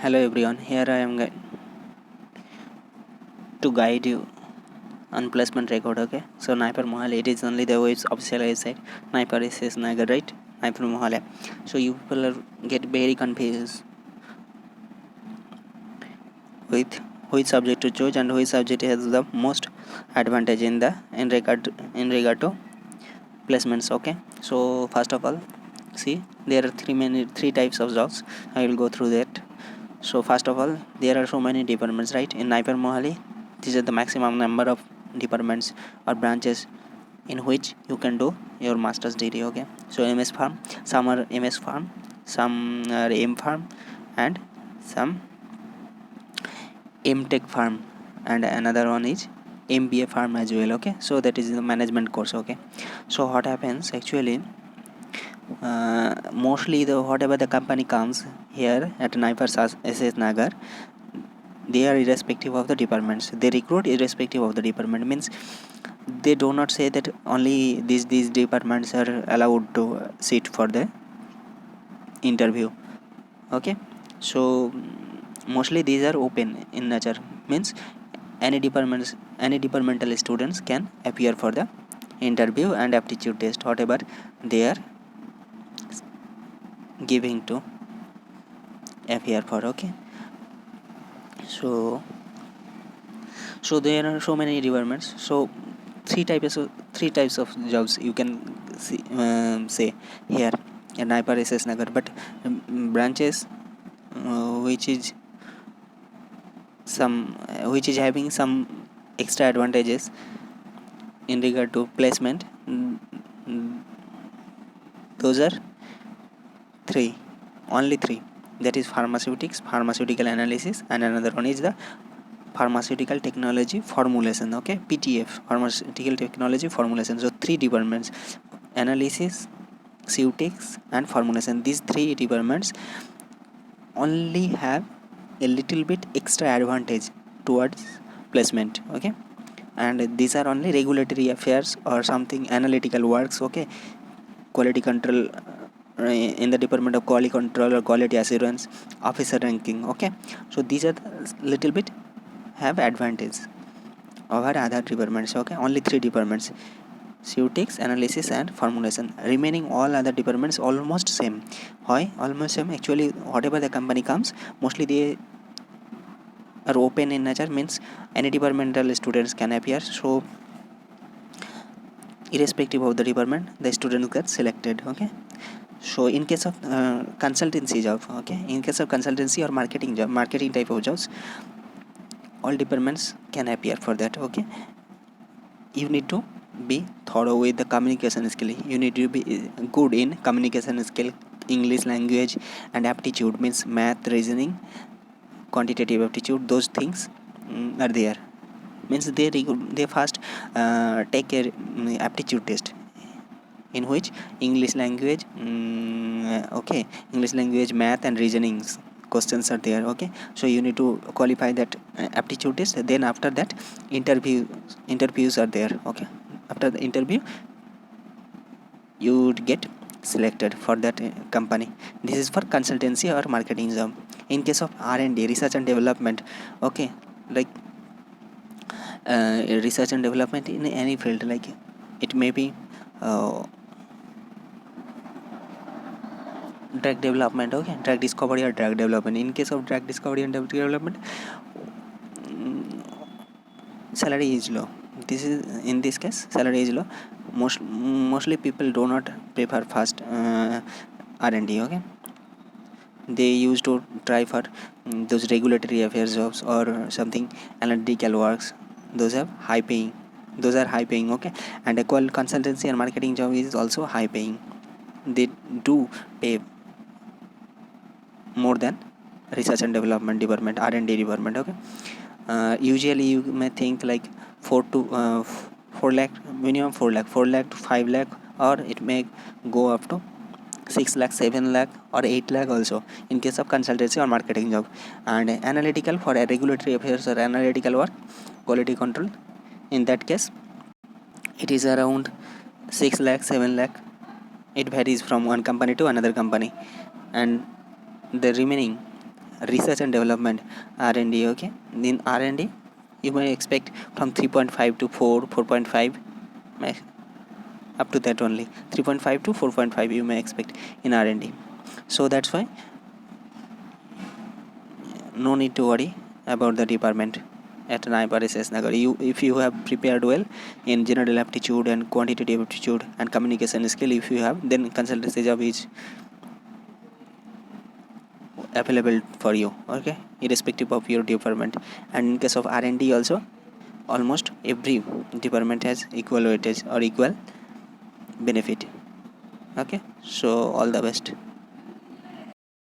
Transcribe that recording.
Hello everyone, here I am to guide you on placement record. Okay, so Naipar Mohale, it is only the official website. Naipar is Nagar, right? Naipar Mohale. So you people are get very confused with which subject to choose and which subject has the most advantage in regard to placements. Okay, so first of all, see, there are three types of jobs. I will go through that. So first of all, there are so many departments, right? In Naipar Mohali, these are the maximum number of departments or branches in which you can do your master's degree. Okay, so MS Farm, some are MS Farm, some are M Farm, and some M Tech Farm, and another one is MBA Farm as well. Okay, so that is the management course. Okay, so what happens actually, mostly the whatever the company comes here at Naipar SS Nagar, they are irrespective of the departments. They recruit irrespective of the department. Means they do not say that only these departments are allowed to sit for the interview. Okay, so mostly these are open in nature. Means any departmental students can appear for the interview and aptitude test, whatever they are giving to appear for. Okay, so there are so many departments. So three types of jobs you can say here in Naipar SS Nagar, but branches which is which is having some extra advantages in regard to placement. Those are only three. That is pharmaceutical analysis, and another one is the pharmaceutical technology formulation. Okay, PTF, pharmaceutical technology formulation. So three departments: analysis, Ceutics, and formulation. These three departments only have a little bit extra advantage towards placement. Okay, and these are only regulatory affairs or something analytical works. Okay, quality control in the department of quality control or quality assurance, officer ranking. Okay, so these are the little bit have advantage over other departments. Okay, only three departments: Ceutics, analysis, and formulation. Remaining all other departments almost same. Why almost same? Actually, whatever the company comes, mostly they are open in nature. Means any departmental students can appear. So irrespective of the department, the students get selected. Okay, so in case of consultancy job, okay, in case of consultancy or marketing type of jobs, all departments can appear for that. Okay, you need to be thorough with the communication skill. You need to be good in communication skill, English language, and aptitude. Means math, reasoning, quantitative aptitude. Those things are there. Means they first take a aptitude test, in which English language, English language, math, and reasonings questions are there. Okay, so you need to qualify that aptitude test. Then after that, interviews are there. Okay, after the interview you would get selected for that company. This is for consultancy or marketing job. In case of R&D, research and development, okay, like research and development in any field, like it may be drug development. Okay, drug discovery or drug development. In case of drug discovery and drug development, salary is low. In this case, salary is low. Mostly people do not prefer fast R&D. Okay, they used to try for those regulatory affairs jobs or something analytical works. Those are high paying. Okay, and equal consultancy and marketing job is also high paying. They do pay more than research and development department, R&D department. Okay, usually you may think like 4 lakh, minimum 4 lakh to 5 lakh, or it may go up to 6 lakh, 7 lakh, or 8 lakh also in case of consultancy or marketing job. And analytical, for a regulatory affairs or analytical work, quality control, in that case it is around 6 lakh, 7 lakh. It varies from one company to another company. And the remaining research and development, R&D. Okay, in R&D you may expect from 3.5 to 4, 4.5, up to that only. 3.5 to 4.5 you may expect in R&D. So that's why no need to worry about the department at NIPAR SS Nagar. If you have prepared well in general aptitude and quantitative aptitude and communication skill, if you have, then consultancy job is available for you. Okay, irrespective of your department. And in case of R&D also, almost every department has equal weightage or equal benefit. Okay, so all the best.